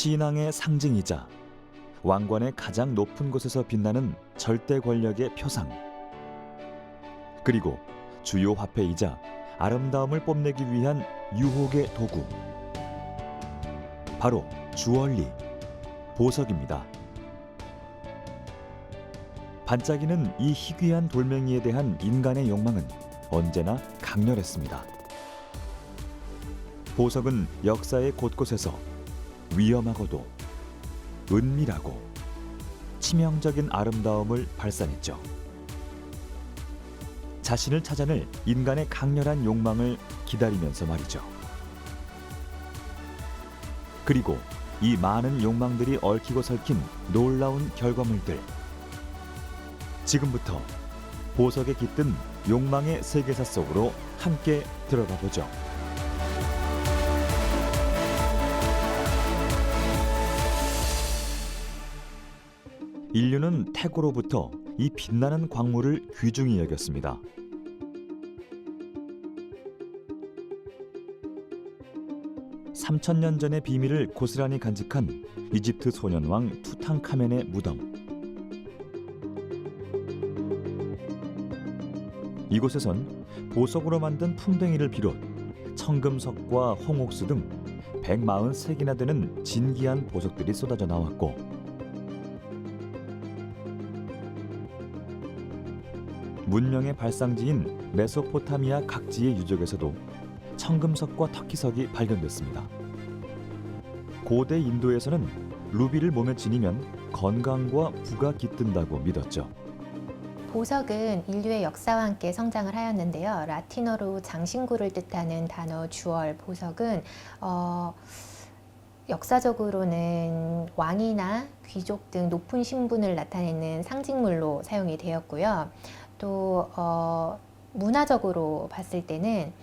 신앙의 상징이자 왕관의 가장 높은 곳에서 빛나는 절대 권력의 표상, 그리고 주요 화폐이자 아름다움을 뽐내기 위한 유혹의 도구, 바로 주얼리, 보석입니다. 반짝이는 이 희귀한 돌멩이에 대한 인간의 욕망은 언제나 강렬했습니다. 보석은 역사의 곳곳에서 위험하고도 은밀하고 치명적인 아름다움을 발산했죠. 자신을 찾아낼 인간의 강렬한 욕망을 기다리면서 말이죠. 그리고 이 많은 욕망들이 얽히고 설킨 놀라운 결과물들. 지금부터 보석에 깃든 욕망의 세계사 속으로 함께 들어가 보죠. 인류는 태고로부터 이 빛나는 광물을 귀중히 여겼습니다. (3000년) 전의 비밀을 고스란히 간직한 이집트 소년왕 투탕카멘의 무덤. 이곳에선 보석으로 만든 풍뎅이를 비롯 청금석과 홍옥수 등 143개나 되는 진귀한 보석들이 쏟아져 나왔고, 문명의 발상지인 메소포타미아 각지의 유적에서도 청금석과 터키석이 발견됐습니다. 고대 인도에서는 루비를 몸에 지니면 건강과 부가 깃든다고 믿었죠. 보석은 인류의 역사와 함께 성장을 하였는데요. 라틴어로 장신구를 뜻하는 단어 주얼, 보석은 역사적으로는 왕이나 귀족 등 높은 신분을 나타내는 상징물로 사용이 되었고요. 또 문화적으로 봤을 때는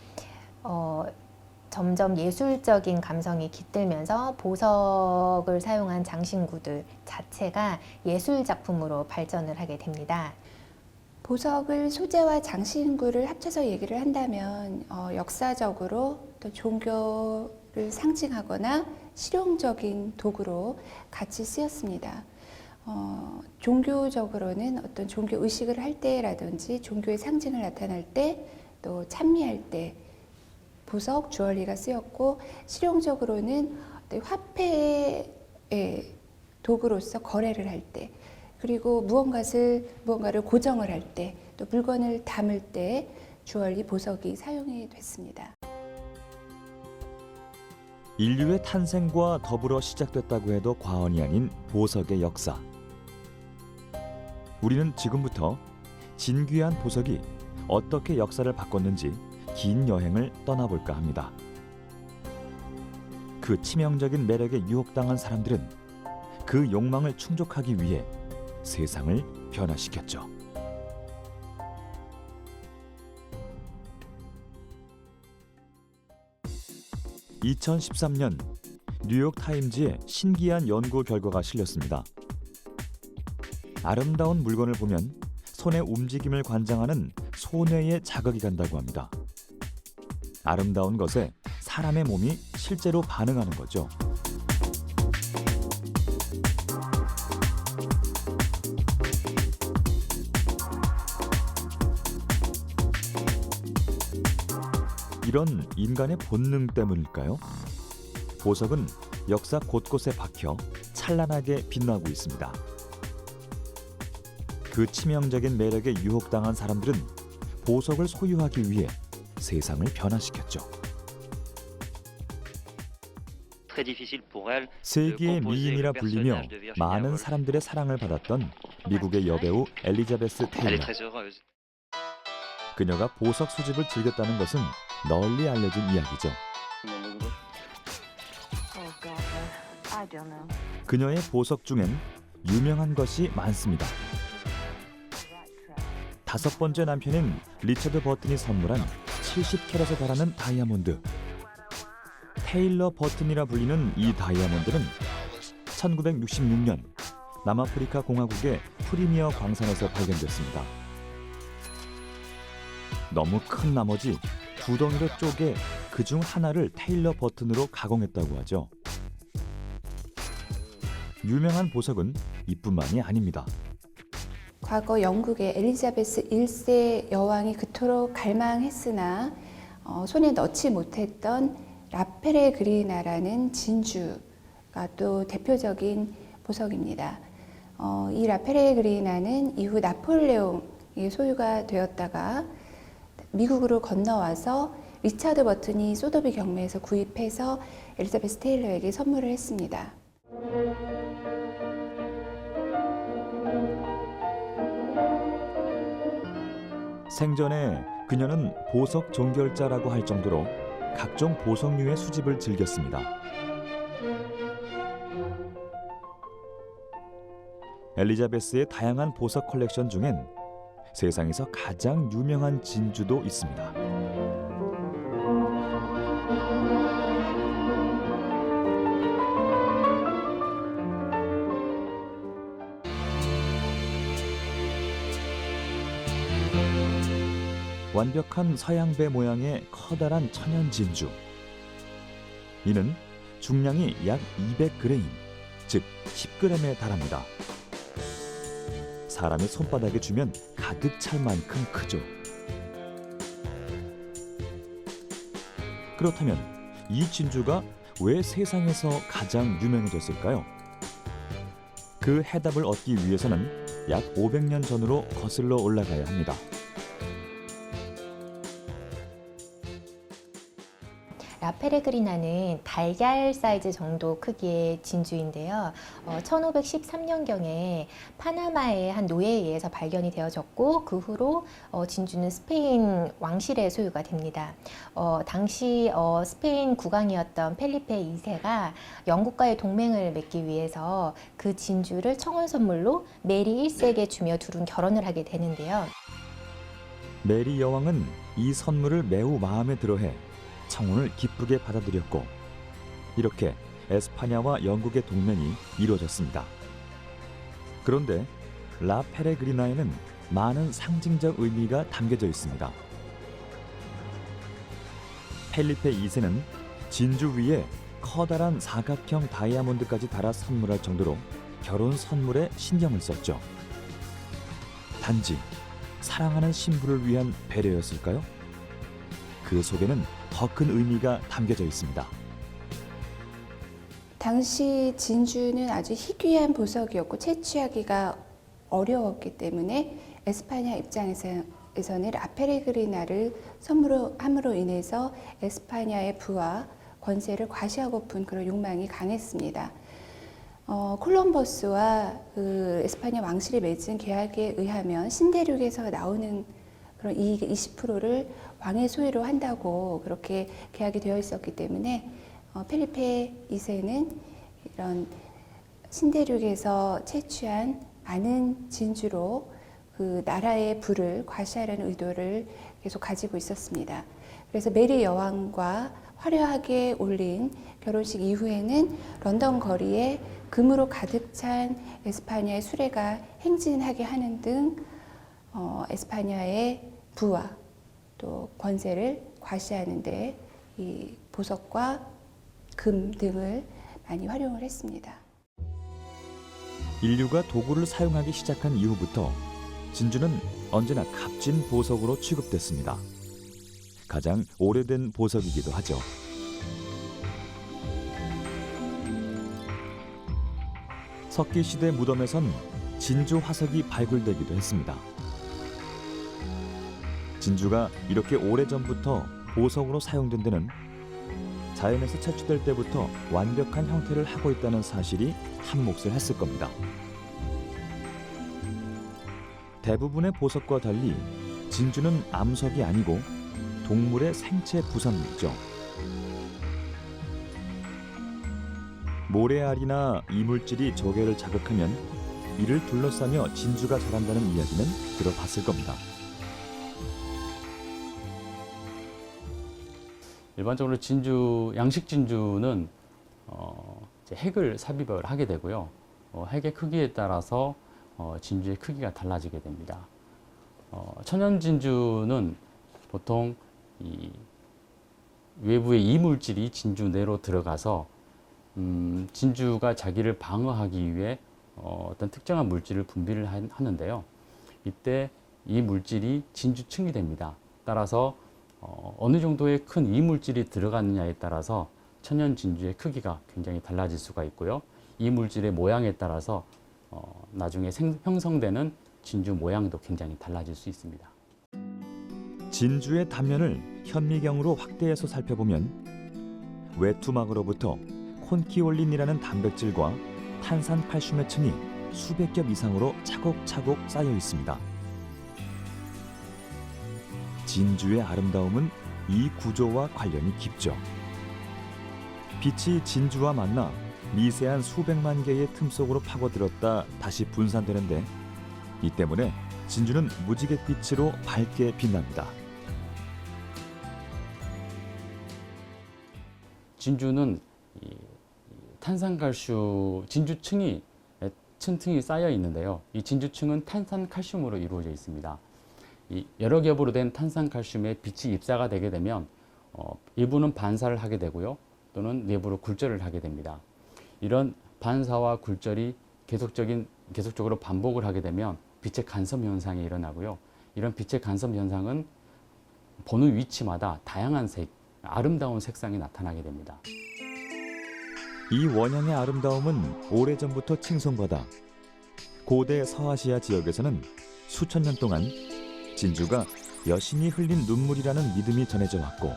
점점 예술적인 감성이 깃들면서 보석을 사용한 장신구들 자체가 예술 작품으로 발전을 하게 됩니다. 보석을 소재와 장신구를 합쳐서 얘기를 한다면 역사적으로 또 종교를 상징하거나 실용적인 도구로 같이 쓰였습니다. 종교적으로는 어떤 종교 의식을 할 때라든지 종교의 상징을 나타낼 때, 또 찬미할 때 보석, 주얼리가 쓰였고, 실용적으로는 화폐의 도구로서 거래를 할 때, 그리고 무언가를 고정을 할 때, 또 물건을 담을 때 주얼리, 보석이 사용이 됐습니다. 인류의 탄생과 더불어 시작됐다고 해도 과언이 아닌 보석의 역사. 우리는 지금부터 진귀한 보석이 어떻게 역사를 바꿨는지 긴 여행을 떠나볼까 합니다. 그 치명적인 매력에 유혹당한 사람들은 그 욕망을 충족하기 위해 세상을 변화시켰죠. (2013년) 뉴욕 타임즈에 신기한 연구 결과가 실렸습니다. 아름다운 물건을 보면 손의 움직임을 관장하는 소뇌에 자극이 간다고 합니다. 아름다운 것에 사람의 몸이 실제로 반응하는 거죠. 이런 인간의 본능 때문일까요? 보석은 역사 곳곳에 박혀 찬란하게 빛나고 있습니다. 그 치명적인 매력에 유혹당한 사람들은 보석을 소유하기 위해 세상을 변화시켰죠. 세계의 미인이라 불리며 많은 사람들의 사랑을 받았던 미국의 여배우 엘리자베스 테일러. 그녀가 보석 수집을 즐겼다는 것은 널리 알려진 이야기죠. 그녀의 보석 중엔 유명한 것이 많습니다. 5번째 남편인 리처드 버튼이 선물한 70캐럿에 달하는 다이아몬드. 테일러 버튼이라 불리는 이 다이아몬드는 1966년 남아프리카 공화국의 프리미어 광산에서 발견됐습니다. 너무 큰 나머지 2덩이로 쪼개 그중 하나를 테일러 버튼으로 가공했다고 하죠. 유명한 보석은 이뿐만이 아닙니다. 과거 영국의 엘리자베스 1세 여왕이 그토록 갈망했으나 손에 넣지 못했던 라페레그리나라는 진주가 또 대표적인 보석입니다. 이 라페레그리나는 이후 나폴레옹의 소유가 되었다가 미국으로 건너와서 리차드 버튼이 소더비 경매에서 구입해서 엘리자베스 테일러에게 선물을 했습니다. 생전에 그녀는 보석 종결자라고 할 정도로 각종 보석류의 수집을 즐겼습니다. 엘리자베스의 다양한 보석 컬렉션 중엔 세상에서 가장 유명한 진주도 있습니다. 완벽한 서양배 모양의 커다란 천연 진주. 이는 중량이 약 200g, 즉 10g에 달합니다. 사람의 손바닥에 쥐면 가득 찰 만큼 크죠. 그렇다면 이 진주가 왜 세상에서 가장 유명해졌을까요? 그 해답을 얻기 위해서는 약 500년 전으로 거슬러 올라가야 합니다. 라페레그리나는 달걀 사이즈 정도 크기의 진주인데요. 1513년경에 파나마의 한 노예에 의해서 발견이 되어졌고 그 후로 진주는 스페인 왕실의 소유가 됩니다. 당시 스페인 국왕이었던 펠리페 2세가 영국과의 동맹을 맺기 위해서 그 진주를 청혼 선물로 메리 1세에게 주며 둘은 결혼을 하게 되는데요. 메리 여왕은 이 선물을 매우 마음에 들어해 청혼을 기쁘게 받아들였고 이렇게 에스파냐와 영국의 동맹이 이루어졌습니다. 그런데 라 페레그리나에는 많은 상징적 의미가 담겨져 있습니다. 펠리페 2세는 진주 위에 커다란 사각형 다이아몬드까지 달아 선물할 정도로 결혼 선물에 신경을 썼죠. 단지 사랑하는 신부를 위한 배려였을까요? 그 속에는 더 큰 의미가 담겨져 있습니다. 당시 진주는 아주 희귀한 보석이었고 채취하기가 어려웠기 때문에 에스파냐 입장에서는 라페레그리나를 선물함으로 인해서 에스파냐의 부와 권세를 과시하고픈 그런 욕망이 강했습니다. 콜럼버스와 그 에스파냐 왕실이 맺은 계약에 의하면 신대륙에서 나오는 그런 이익의 20%를 왕의 소유로 한다고 그렇게 계약이 되어 있었기 때문에 펠리페 2세는 이런 신대륙에서 채취한 많은 진주로 그 나라의 부를 과시하려는 의도를 계속 가지고 있었습니다. 그래서 메리 여왕과 화려하게 올린 결혼식 이후에는 런던 거리에 금으로 가득 찬 에스파냐의 수레가 행진하게 하는 등 에스파냐의 부와 또 권세를 과시하는 데 이 보석과 금 등을 많이 활용을 했습니다. 인류가 도구를 사용하기 시작한 이후부터 진주는 언제나 값진 보석으로 취급됐습니다. 가장 오래된 보석이기도 하죠. 석기시대 무덤에선 진주 화석이 발굴되기도 했습니다. 진주가 이렇게 오래전부터 보석으로 사용된 데는 자연에서 채취될 때부터 완벽한 형태를 하고 있다는 사실이 한몫을 했을 겁니다. 대부분의 보석과 달리 진주는 암석이 아니고 동물의 생체 부산물이죠. 모래알이나 이물질이 조개를 자극하면 이를 둘러싸며 진주가 자란다는 이야기는 들어봤을 겁니다. 일반적으로 진주, 양식 진주는 이제 핵을 삽입을 하게 되고요. 핵의 크기에 따라서 진주의 크기가 달라지게 됩니다. 천연 진주는 보통 이 외부의 이물질이 진주 내로 들어가서 진주가 자기를 방어하기 위해 어떤 특정한 물질을 분비를 하는데요. 이때 이 물질이 진주층이 됩니다. 따라서 어느 정도의 큰 이물질이 들어갔느냐에 따라서 천연 진주의 크기가 굉장히 달라질 수가 있고요. 이 물질의 모양에 따라서 나중에 형성되는 진주 모양도 굉장히 달라질 수 있습니다. 진주의 단면을 현미경으로 확대해서 살펴보면 외투막으로부터 콘키올린이라는 단백질과 탄산칼슘의 층이 수백 겹 이상으로 차곡차곡 쌓여 있습니다. 진주의 아름다움은 이 구조와 관련이 깊죠. 빛이 진주와 만나 미세한 수백만 개의 틈 속으로 파고들었다 다시 분산되는데 이 때문에 진주는 무지갯빛으로 밝게 빛납니다. 진주는 탄산칼슘 진주층이 층층이 쌓여 있는데요. 이 진주층은 탄산칼슘으로 이루어져 있습니다. 이 여러 겹으로 된 탄산칼슘에 빛이 입사가 되게 되면 일부는 반사를 하게 되고요. 또는 내부로 굴절을 하게 됩니다. 이런 반사와 굴절이 계속적으로 반복을 하게 되면 빛의 간섭 현상이 일어나고요. 이런 빛의 간섭 현상은 보는 위치마다 다양한 색, 아름다운 색상이 나타나게 됩니다. 이 원형의 아름다움은 오래전부터 칭송받아 고대 서아시아 지역에서는 수천 년 동안 진주가 여신이 흘린 눈물이라는 믿음이 전해져 왔고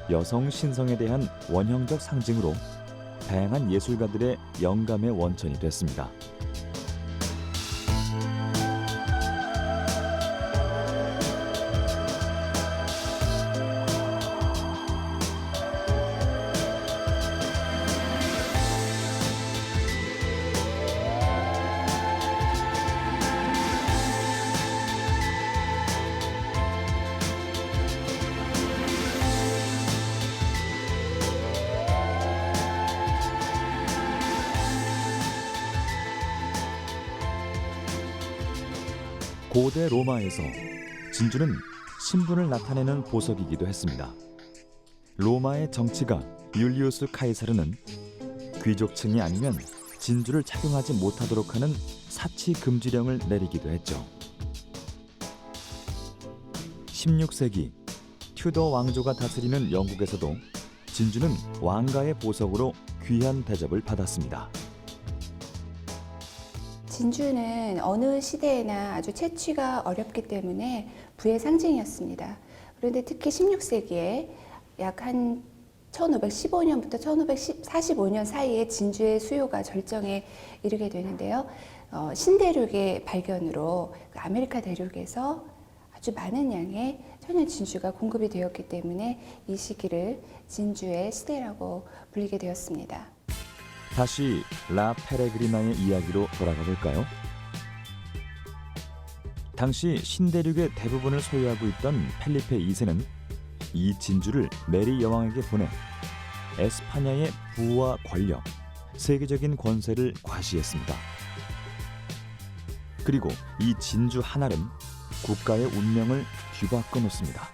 여성 신성에 대한 원형적 상징으로 다양한 예술가들의 영감의 원천이 됐습니다. 고대 로마에서 진주는 신분을 나타내는 보석이기도 했습니다. 로마의 정치가 율리우스 카이사르는 귀족층이 아니면 진주를 착용하지 못하도록 하는 사치 금지령을 내리기도 했죠. 16세기 튜더 왕조가 다스리는 영국에서도 진주는 왕가의 보석으로 귀한 대접을 받았습니다. 진주는 어느 시대에나 아주 채취가 어렵기 때문에 부의 상징이었습니다. 그런데 특히 16세기에 약 한 1515년부터 1545년 사이에 진주의 수요가 절정에 이르게 되는데요. 신대륙의 발견으로 아메리카 대륙에서 아주 많은 양의 천연 진주가 공급이 되었기 때문에 이 시기를 진주의 시대라고 불리게 되었습니다. 다시 라 페레그리나의 이야기로 돌아가 볼까요? 당시 신대륙의 대부분을 소유하고 있던 펠리페 2세는 이 진주를 메리 여왕에게 보내 에스파냐의 부와 권력, 세계적인 권세를 과시했습니다. 그리고 이 진주 한 알은 국가의 운명을 뒤바꿔 놓습니다.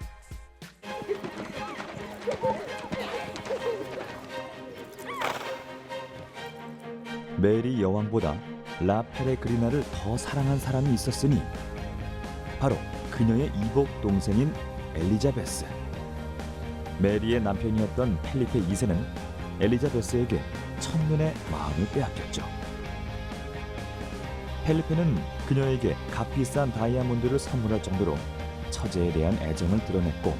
메리 여왕보다 라 페레그리나를 더 사랑한 사람이 있었으니 바로 그녀의 이복 동생인 엘리자베스. 메리의 남편이었던 펠리페 2세는 엘리자베스에게 첫눈에 마음을 빼앗겼죠. 펠리페는 그녀에게 값비싼 다이아몬드를 선물할 정도로 처제에 대한 애정을 드러냈고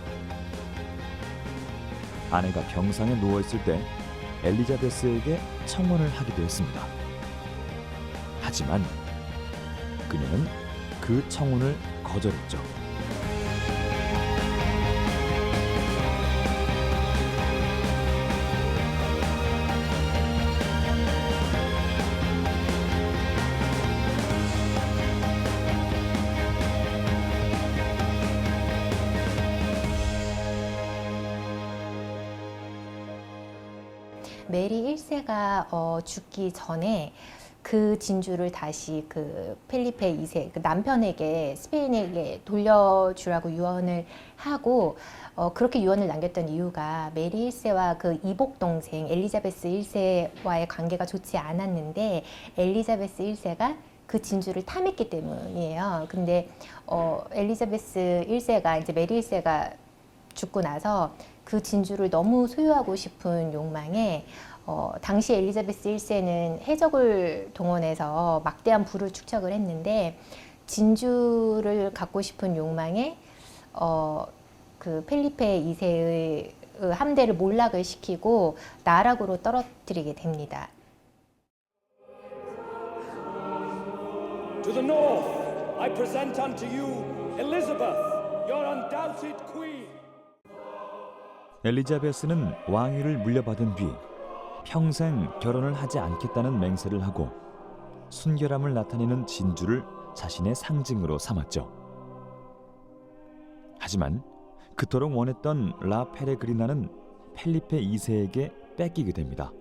아내가 병상에 누워있을 때 엘리자베스에게 청혼을 하기도 했습니다. 하지만 그녀는 그 청혼을 거절했죠. 메리 1세가 죽기 전에 그 진주를 다시 그 펠리페 2세 그 남편에게 스페인에게 돌려주라고 유언을 하고 그렇게 유언을 남겼던 이유가 메리 1세와 그 이복 동생 엘리자베스 1세와의 관계가 좋지 않았는데 엘리자베스 1세가 그 진주를 탐했기 때문이에요. 근데 엘리자베스 1세가 이제 메리 1세가 죽고 나서 그 진주를 너무 소유하고 싶은 욕망에 당시 엘리자베스 1세는 해적을 동원해서 막대한 부를 축적을 했는데 진주를 갖고 싶은 욕망에 그 펠리페 2세의 함대를 몰락을 시키고 나락으로 떨어뜨리게 됩니다. To the north, I present unto you Elizabeth, your undoubted queen. 엘리자베스는 왕위를 물려받은 뒤 평생 결혼을 하지 않겠다는 맹세를 하고 순결함을 나타내는 진주를 자신의 상징으로 삼았죠. 하지만 그토록 원했던 라 페레그리나는 펠리페 2세에게 뺏기게 됩니다.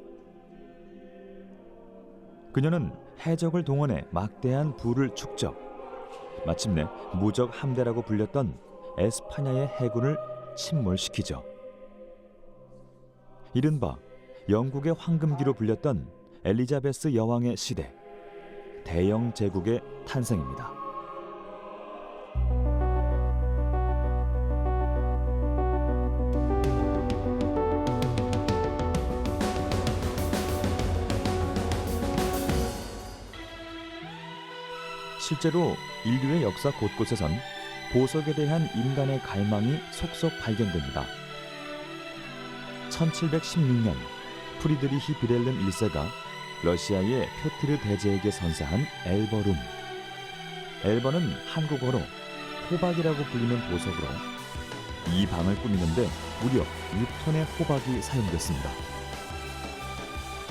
그녀는 해적을 동원해 막대한 부를 축적, 마침내 무적 함대라고 불렸던 에스파냐의 해군을 침몰시키죠. 이른바 영국의 황금기로 불렸던 엘리자베스 여왕의 시대, 대영 제국의 탄생입니다. 실제로 인류의 역사 곳곳에선 보석에 대한 인간의 갈망이 속속 발견됩니다. 1716년 프리드리히 비렐름 1세가 러시아의 표티르 대제에게 선사한 엘버룸. 엘버는 한국어로 호박이라고 불리는 보석으로 이 방을 꾸미는데 무려 6톤의 호박이 사용됐습니다.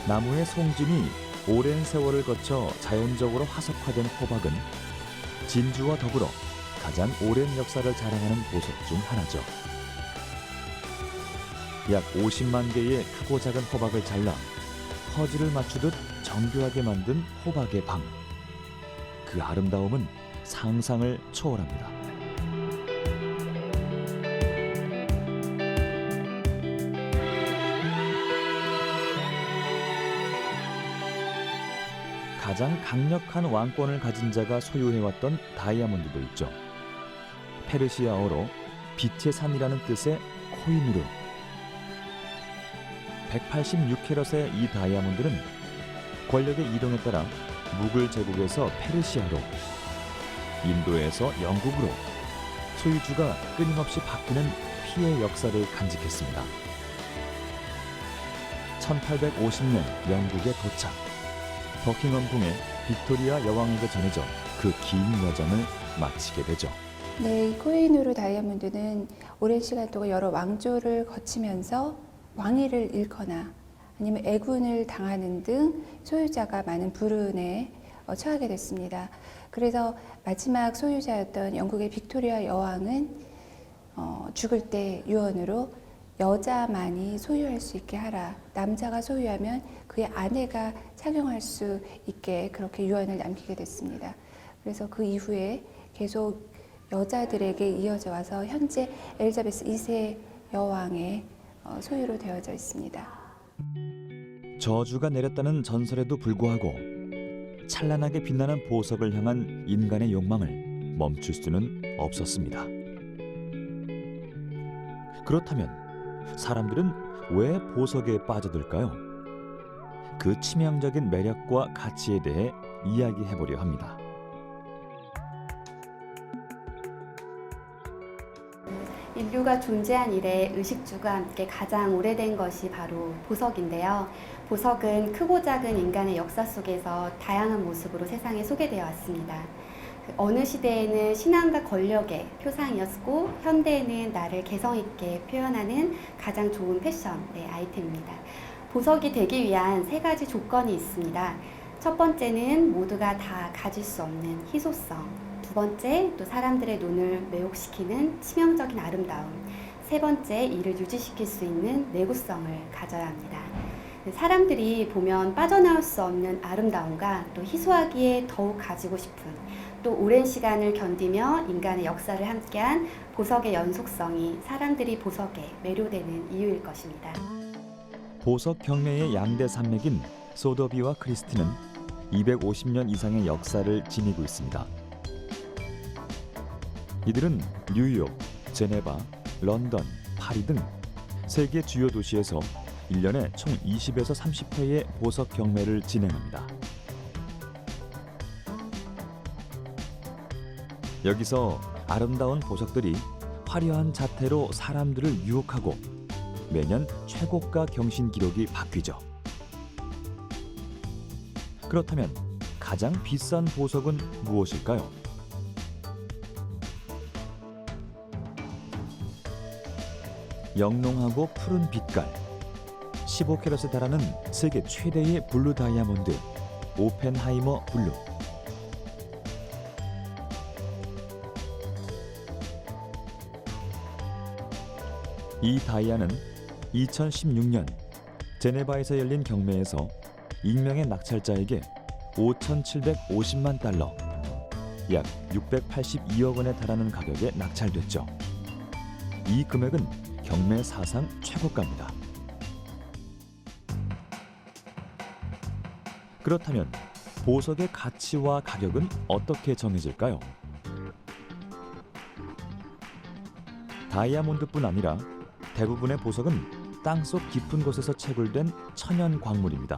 나무의 송진이 오랜 세월을 거쳐 자연적으로 화석화된 호박은 진주와 더불어 가장 오랜 역사를 자랑하는 보석 중 하나죠. 약 50만 개의 크고 작은 호박을 잘라 퍼즐을 맞추듯 정교하게 만든 호박의 방. 그 아름다움은 상상을 초월합니다. 가장 강력한 왕권을 가진 자가 소유해왔던 다이아몬드도 있죠. 페르시아어로 빛의 산이라는 뜻의 코이누르. 186캐럿의 이 다이아몬드는 권력의 이동에 따라 무굴 제국에서 페르시아로, 인도에서 영국으로 소유주가 끊임없이 바뀌는 피의 역사를 간직했습니다. 1850년 영국에 도착. 버킹엄 궁의 빅토리아 여왕에게 전해져 그 긴 여정을 마치게 되죠. 네, 이 코히누르 다이아몬드는 오랜 시간 동안 여러 왕조를 거치면서 왕위를 잃거나 아니면 애군을 당하는 등 소유자가 많은 불운에 처하게 됐습니다. 그래서 마지막 소유자였던 영국의 빅토리아 여왕은 죽을 때 유언으로 여자만이 소유할 수 있게 하라. 남자가 소유하면 그의 아내가 착용할 수 있게 그렇게 유언을 남기게 됐습니다. 그래서 그 이후에 계속 여자들에게 이어져 와서 현재 엘리자베스 2세 여왕의 소유로 되어져 있습니다. 저주가 내렸다는 전설에도 불구하고 찬란하게 빛나는 보석을 향한 인간의 욕망을 멈출 수는 없었습니다. 그렇다면 사람들은 왜 보석에 빠져들까요? 그 치명적인 매력과 가치에 대해 이야기해보려 합니다. 인류가 존재한 이래 의식주가 함께 가장 오래된 것이 바로 보석인데요. 보석은 크고 작은 인간의 역사 속에서 다양한 모습으로 세상에 소개되어 왔습니다. 어느 시대에는 신앙과 권력의 표상이었고 현대에는 나를 개성 있게 표현하는 가장 좋은 패션 아이템입니다. 보석이 되기 위한 3가지 조건이 있습니다. 첫 번째는 모두가 다 가질 수 없는 희소성, 두 번째 또 사람들의 눈을 매혹시키는 치명적인 아름다움, 세 번째 이를 유지시킬 수 있는 내구성을 가져야 합니다. 사람들이 보면 빠져나올 수 없는 아름다움과 또 희소하기에 더욱 가지고 싶은, 또 오랜 시간을 견디며 인간의 역사를 함께한 보석의 연속성이 사람들이 보석에 매료되는 이유일 것입니다. 보석 경매의 양대 산맥인 소더비와 크리스티는 250년 이상의 역사를 지니고 있습니다. 이들은 뉴욕, 제네바, 런던, 파리 등 세계 주요 도시에서 1년에 총 20에서 30회의 보석 경매를 진행합니다. 여기서 아름다운 보석들이 화려한 자태로 사람들을 유혹하고 매년 최고가 경신 기록이 바뀌죠. 그렇다면 가장 비싼 보석은 무엇일까요? 영롱하고 푸른 빛깔, 15캐럿에 달하는 세계 최대의 블루 다이아몬드, 오펜하이머 블루. 이 다이아는 2016년 제네바에서 열린 경매에서 익명의 낙찰자에게 5,750만 달러, 약 682억 원에 달하는 가격에 낙찰됐죠. 이 금액은 경매 사상 최고가입니다. 그렇다면 보석의 가치와 가격은 어떻게 정해질까요? 다이아몬드뿐 아니라 대부분의 보석은 땅속 깊은 곳에서 채굴된 천연 광물입니다.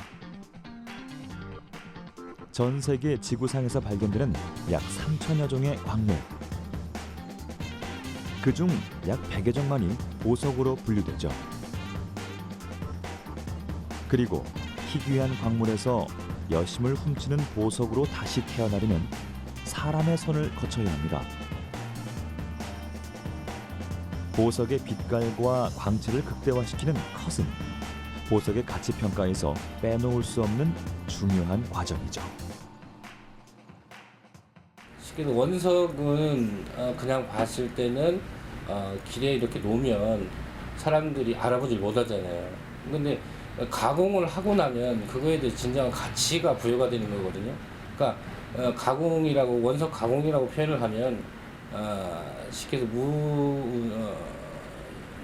전 세계 지구상에서 발견되는 약 3천여 종의 광물. 그중 약 100여 종만이 보석으로 분류되죠. 그리고 희귀한 광물에서 여심을 훔치는 보석으로 다시 태어나려면 사람의 손을 거쳐야 합니다. 보석의 빛깔과 광채를 극대화시키는 컷은 보석의 가치 평가에서 빼놓을 수 없는 중요한 과정이죠. 쉽게 원석은 그냥 봤을 때는 길에 이렇게 놓으면 사람들이 알아보지 못하잖아요. 근데 가공을 하고 나면 그거에 대해 진정한 가치가 부여가 되는 거거든요. 그러니까 가공이라고, 원석 가공이라고 표현을 하면 쉽게 해서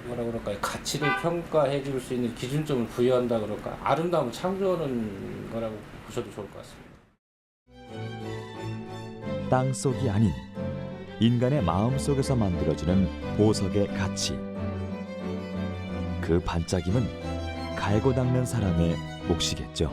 뭐라 그럴까요? 가치를 평가해 줄 수 있는 기준점을 부여한다 그럴까? 아름다움을 창조하는 거라고 보셔도 좋을 것 같습니다. 땅속이 아닌 인간의 마음속에서 만들어지는 보석의 가치. 그 반짝임은 갈고 닦는 사람의 몫이겠죠.